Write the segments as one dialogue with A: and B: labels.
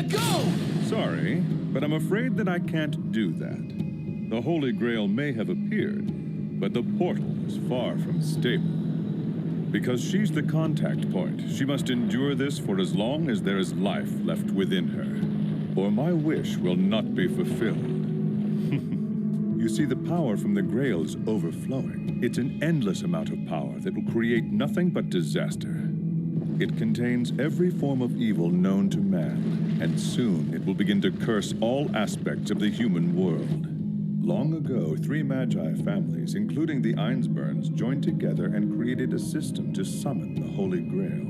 A: Let go!
B: Sorry, but I'm afraid that I can't do that. The Holy Grail may have appeared, but the portal is far from stable. Because she's the contact point, she must endure this for as long as there is life left within her, or my wish will not be fulfilled. You see, the power from the Grail is overflowing. It's an endless amount of power that will create nothing but disaster. It contains every form of evil known to man, and soon it will begin to curse all aspects of the human world. Long ago, 3 Magi families, including the Einsburns, joined together and created a system to summon the Holy Grail.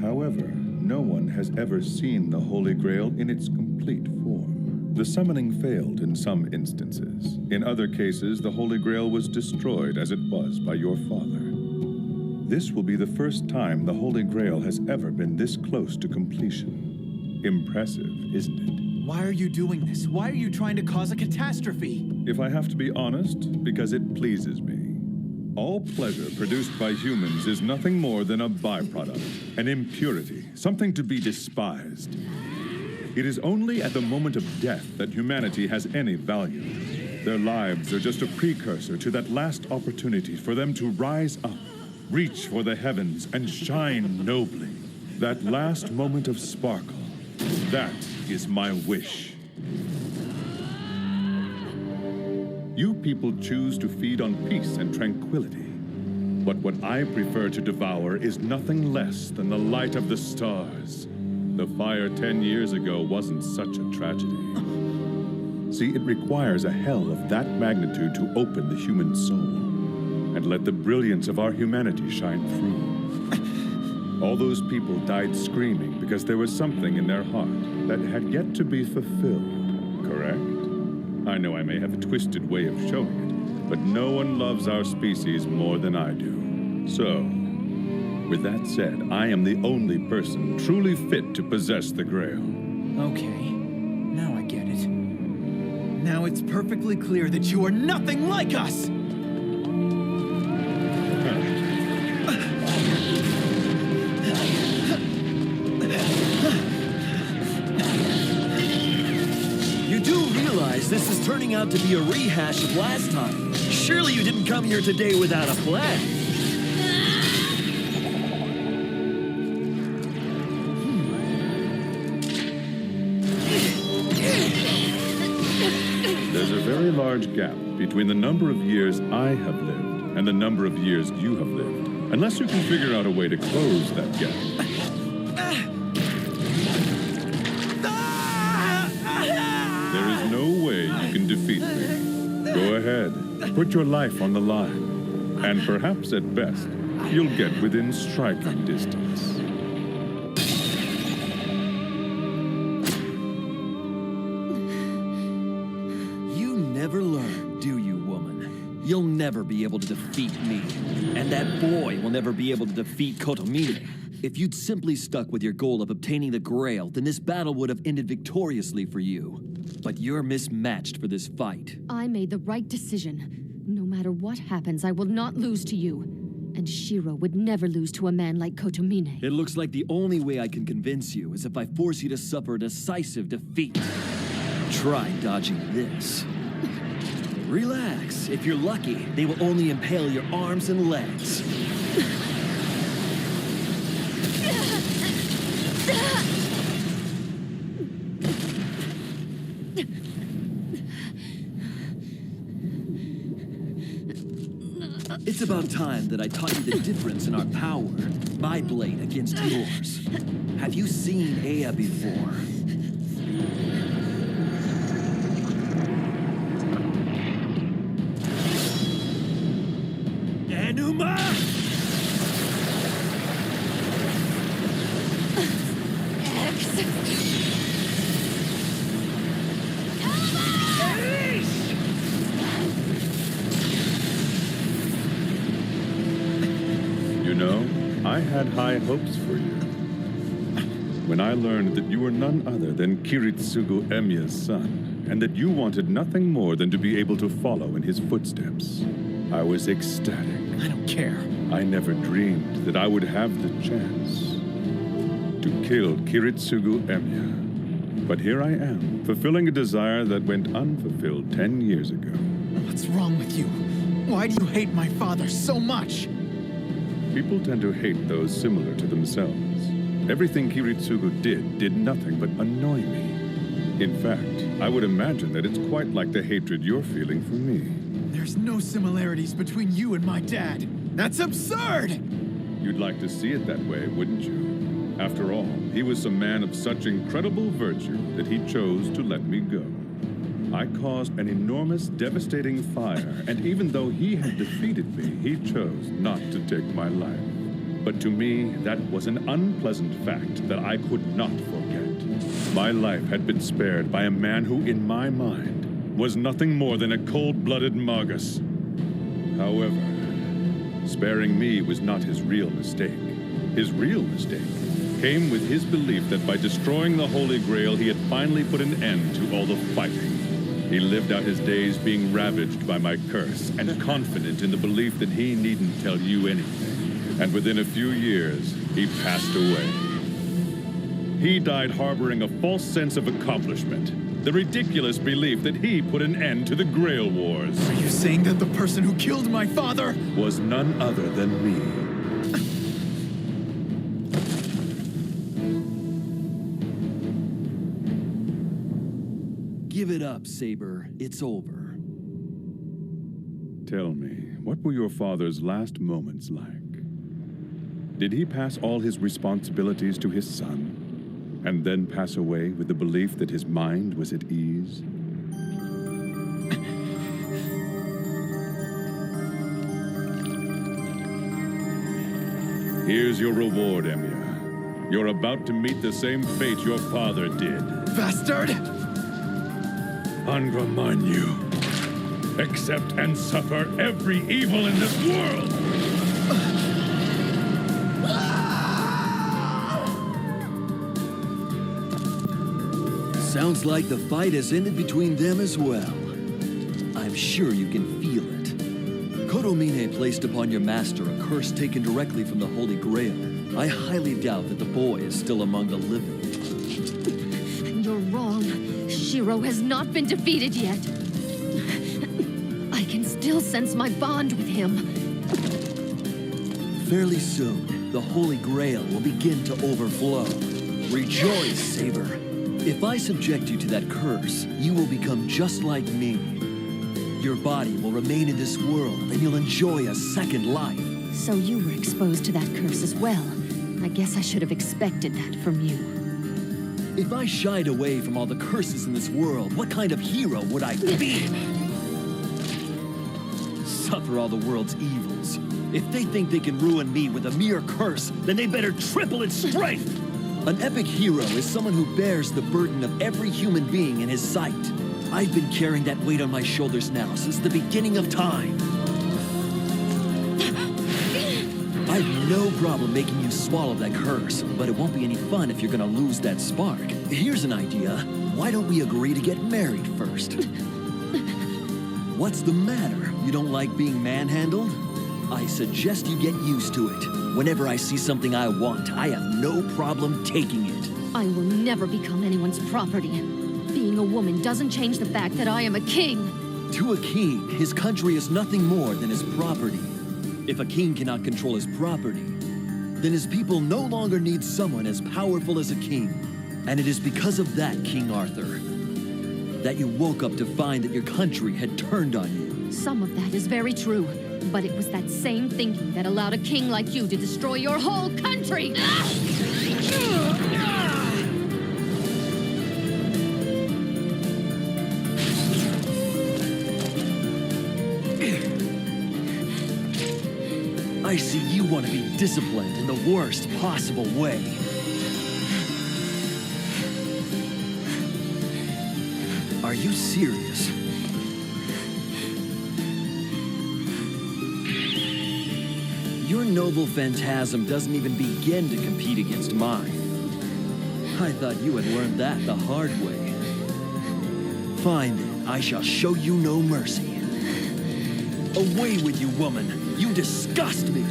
B: However, no one has ever seen the Holy Grail in its complete form. The summoning failed in some instances. In other cases, the Holy Grail was destroyed as it was by your father. This will be the first time the Holy Grail has ever been this close to completion. Impressive, isn't it?
A: Why are you doing this? Why are you trying to cause a catastrophe?
B: If I have to be honest, because it pleases me. All pleasure produced by humans is nothing more than a byproduct, an impurity, something to be despised. It is only at the moment of death that humanity has any value. Their lives are just a precursor to that last opportunity for them to rise up, reach for the heavens, and shine nobly. That last moment of sparkle, that is my wish. You people choose to feed on peace and tranquility. But what I prefer to devour is nothing less than the light of the stars. The fire 10 years ago wasn't such a tragedy. See, it requires a hell of that magnitude to open the human soul and let the brilliance of our humanity shine through. All those people died screaming because there was something in their heart that had yet to be fulfilled, correct? I know I may have a twisted way of showing it, but no one loves our species more than I do. So, with that said, I am the only person truly fit to possess the Grail.
A: Okay, now I get it. Now it's perfectly clear that you are nothing like us!
C: You do realize this is turning out to be a rehash of last time. Surely you didn't come here today without a plan.
B: There's a very large gap between the number of years I have lived and the number of years you have lived. Unless you can figure out a way to close that gap. There is no way you can defeat me. Go ahead, put your life on the line. And perhaps at best, you'll get within striking distance.
C: Never learn, do you, woman? You'll never be able to defeat me. And that boy will never be able to defeat Kotomine. If you'd simply stuck with your goal of obtaining the Grail, then this battle would have ended victoriously for you. But you're mismatched for this fight.
D: I made the right decision. No matter what happens, I will not lose to you. And Shiro would never lose to a man like Kotomine.
C: It looks like the only way I can convince you is if I force you to suffer a decisive defeat. Try dodging this. Relax. If you're lucky, they will only impale your arms and legs. It's about time that I taught you the difference in our power. My blade against yours. Have you seen Ea before? Enuma!
B: You know, I had high hopes for you. When I learned that you were none other than Kiritsugu Emiya's son, and that you wanted nothing more than to be able to follow in his footsteps, I was ecstatic.
A: I don't care.
B: I never dreamed that I would have the chance to kill Kiritsugu Emiya. But here I am, fulfilling a desire that went unfulfilled 10 years ago.
A: What's wrong with you? Why do you hate my father so much?
B: People tend to hate those similar to themselves. Everything Kiritsugu did nothing but annoy me. In fact, I would imagine that it's quite like the hatred you're feeling for me.
A: There's no similarities between you and my dad. That's absurd!
B: You'd like to see it that way, wouldn't you? After all, he was a man of such incredible virtue that he chose to let me go. I caused an enormous, devastating fire, and even though he had defeated me, he chose not to take my life. But to me, that was an unpleasant fact that I could not forget. My life had been spared by a man who, in my mind, was nothing more than a cold-blooded magus. However, sparing me was not his real mistake. His real mistake came with his belief that by destroying the Holy Grail, he had finally put an end to all the fighting. He lived out his days being ravaged by my curse and confident in the belief that he needn't tell you anything. And within a few years, he passed away. He died harboring a false sense of accomplishment, the ridiculous belief that he put an end to the Grail Wars.
A: Are you saying that the person who killed my father
B: Was none other than me.
C: Give it up, Saber. It's over.
B: Tell me, what were your father's last moments like? Did he pass all his responsibilities to his son, and then pass away with the belief that his mind was at ease? Here's your reward, Emiya. You're about to meet the same fate your father did.
A: bastard?
B: Angraman you. Accept and suffer every evil in this world!
C: Sounds like the fight has ended between them as well. I'm sure you can feel it. Kotomine placed upon your master a curse taken directly from the Holy Grail. I highly doubt that the boy is still among the living.
D: You're wrong. Shiro has not been defeated yet. I can still sense my bond with him.
C: Fairly soon, the Holy Grail will begin to overflow. Rejoice, Saber. If I subject you to that curse, you will become just like me. Your body will remain in this world, and you'll enjoy a second life.
D: So you were exposed to that curse as well. I guess I should have expected that from you.
C: If I shied away from all the curses in this world, what kind of hero would I be? Suffer all the world's evils. If they think they can ruin me with a mere curse, then they better triple its strength! An epic hero is someone who bears the burden of every human being in his sight. I've been carrying that weight on my shoulders now since the beginning of time. I've no problem making you swallow that curse, but it won't be any fun if you're gonna lose that spark. Here's an idea. Why don't we agree to get married first? What's the matter? You don't like being manhandled? I suggest you get used to it. Whenever I see something I want, I have no problem taking it.
D: I will never become anyone's property. Being a woman doesn't change the fact that I am a king.
C: To a king, his country is nothing more than his property. If a king cannot control his property, then his people no longer need someone as powerful as a king. And it is because of that, King Arthur, that you woke up to find that your country had turned on you.
D: Some of that is very true, but it was that same thinking that allowed a king like you to destroy your whole country!
C: I see you want to be disciplined in the worst possible way. Are you serious? Your noble phantasm doesn't even begin to compete against mine. I thought you had learned that the hard way. Fine then, I shall show you no mercy. Away with you, woman! You disgust me!